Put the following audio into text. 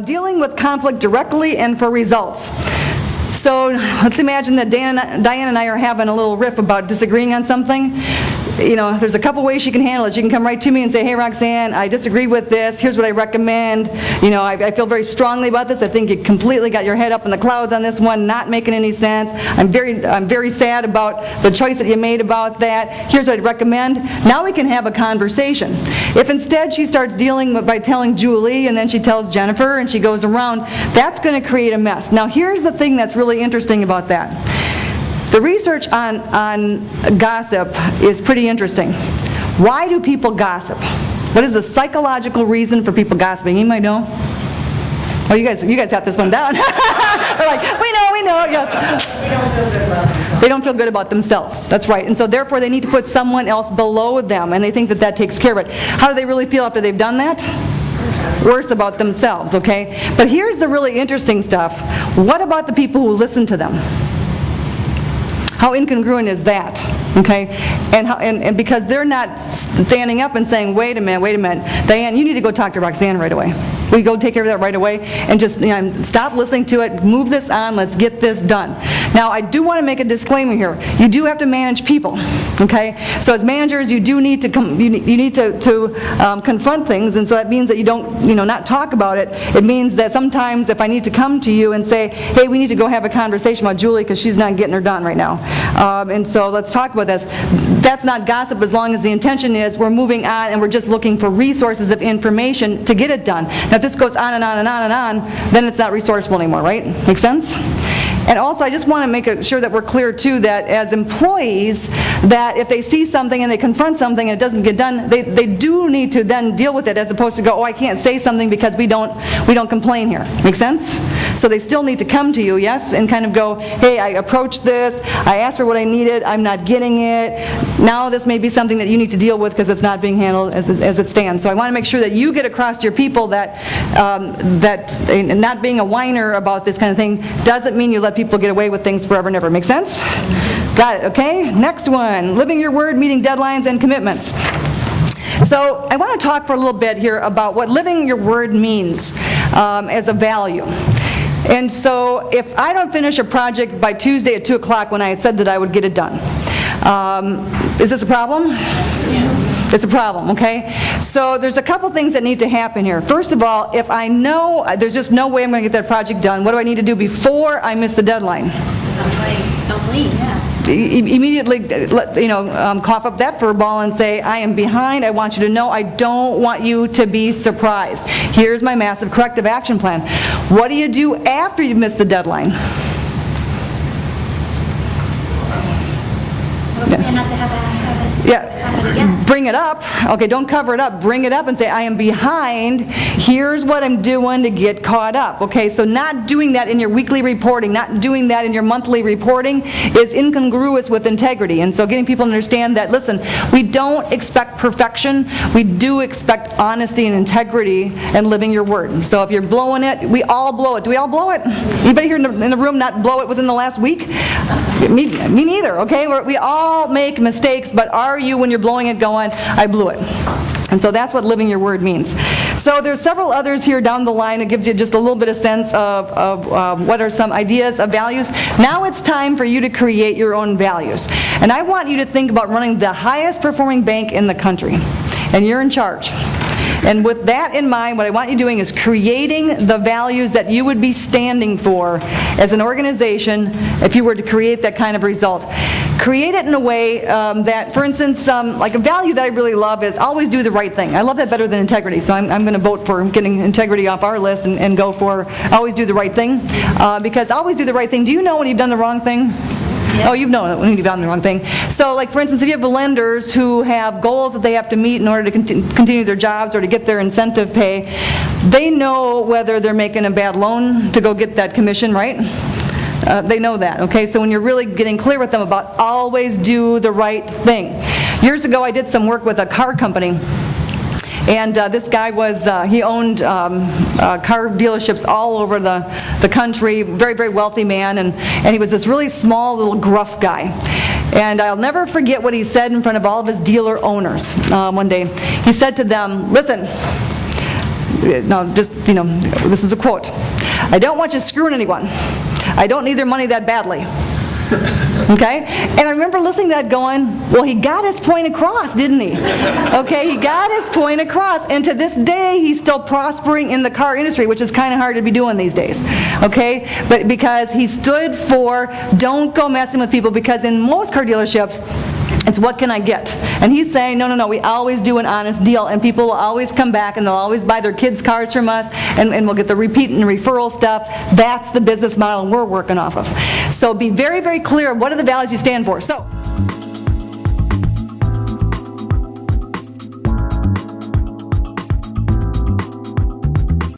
Dealing with conflict directly and for results. So let's imagine that Diane and I are having a little riff about disagreeing on something. You know, there's a couple ways she can handle it. She can come right to me and say, hey, Roxanne, I disagree with this. Here's what I recommend. You know, I feel very strongly about this. I think you completely got your head up in the clouds on this one, not making any sense. I'm very sad about the choice that you made about that. Here's what I'd recommend. Now we can have a conversation. If instead she starts dealing by telling Julie, and then she tells Jennifer, and she goes around, that's going to create a mess. Now here's the thing that's really interesting about that. The research on gossip is pretty interesting. Why do people gossip? What is the psychological reason for people gossiping? Anybody know? Oh, you guys got this one down. They're like, we know, yes. They don't feel good about themselves. That's right. And so therefore they need to put someone else below them, and they think that takes care of it. How do they really feel after they've done that? Worse about themselves, okay? But here's the really interesting stuff. What about the people who listen to them? How incongruent is that? Okay, and because they're not standing up and saying, wait a minute, Diane, you need to go talk to Roxanne right away. We go take care of that right away, and just stop listening to it, move this on, let's get this done. Now, I do want to make a disclaimer here. You do have to manage people, okay? So as managers, you do need to confront things, and so that means that you don't, not talk about it. It means that sometimes if I need to come to you and say, hey, we need to go have a conversation about Julie because she's not getting her done right now, and so let's talk about this. That's not gossip as long as the intention is we're moving on and we're just looking for resources of information to get it done. Now, if this goes on and on and on and on, then it's not resourceful anymore, right? Make sense? And also, I just want to make sure that we're clear, too, that as employees, that if they see something and they confront something and it doesn't get done, they do need to then deal with it as opposed to go, oh, I can't say something because we don't complain here. Make sense? So they still need to come to you, yes, and kind of go, hey, I approached this, I asked for what I needed, I'm not getting it, now this may be something that you need to deal with because it's not being handled as it stands. So I want to make sure that you get across to your people that not being a whiner about this kind of thing doesn't mean you let people get away with things forever and ever. Make sense? Got it, okay? Next one, living your word, meeting deadlines and commitments. So I want to talk for a little bit here about what living your word means as a value. And so if I don't finish a project by Tuesday at 2 o'clock when I had said that I would get it done, is this a problem? Yes. It's a problem, okay? So there's a couple things that need to happen here. First of all, if I know there's just no way I'm going to get that project done, what do I need to do before I miss the deadline? Don't wait, yeah. Immediately, cough up that fur ball and say, I am behind, I want you to know, I don't want you to be surprised. Here's my massive corrective action plan. What do you do after you miss the deadline? Bring it up. Okay, don't cover it up. Bring it up and say, I am behind. Here's what I'm doing to get caught up. Okay, so not doing that in your weekly reporting, not doing that in your monthly reporting is incongruous with integrity. And so getting people to understand that, listen, we don't expect perfection. We do expect honesty and integrity and living your word. So if you're blowing it, we all blow it. Do we all blow it? Anybody here in the room not blow it within the last week? Me neither, okay? We all make mistakes, but are you, when you're blowing it, going, I blew it? And so that's what living your word means. So there's several others here down the line that gives you just a little bit of sense of what are some ideas of values. Now it's time for you to create your own values. And I want you to think about running the highest performing bank in the country. And you're in charge. And with that in mind, what I want you doing is creating the values that you would be standing for as an organization if you were to create that kind of result. Create it in a way that, for instance, like a value that I really love is always do the right thing. I love that better than integrity, so I'm going to vote for getting integrity off our list and go for always do the right thing. Because always do the right thing. Do you know when you've done the wrong thing? Yeah. Oh, you've known that when you've done the wrong thing. So, like, for instance, if you have lenders who have goals that they have to meet in order to continue their jobs or to get their incentive pay, they know whether they're making a bad loan to go get that commission, right? They know that, okay? So when you're really getting clear with them about always do the right thing. Years ago, I did some work with a car company. And this guy he owned car dealerships all over the country, very, very wealthy man, and he was this really small, little gruff guy. And I'll never forget what he said in front of all of his dealer owners one day. He said to them, listen, no, just, this is a quote, "I don't want you screwing anyone. I don't need their money that badly." Okay? And I remember listening to that going, well, he got his point across, didn't he? Okay, he got his point across. And to this day, he's still prospering in the car industry, which is kind of hard to be doing these days. Okay? But because he stood for, don't go messing with people, because in most car dealerships, it's what can I get? And he's saying, no, we always do an honest deal, and people will always come back, and they'll always buy their kids' cars from us, and we'll get the repeat and referral stuff. That's the business model we're working off of. So be very, very clear, what are the values you stand for? So.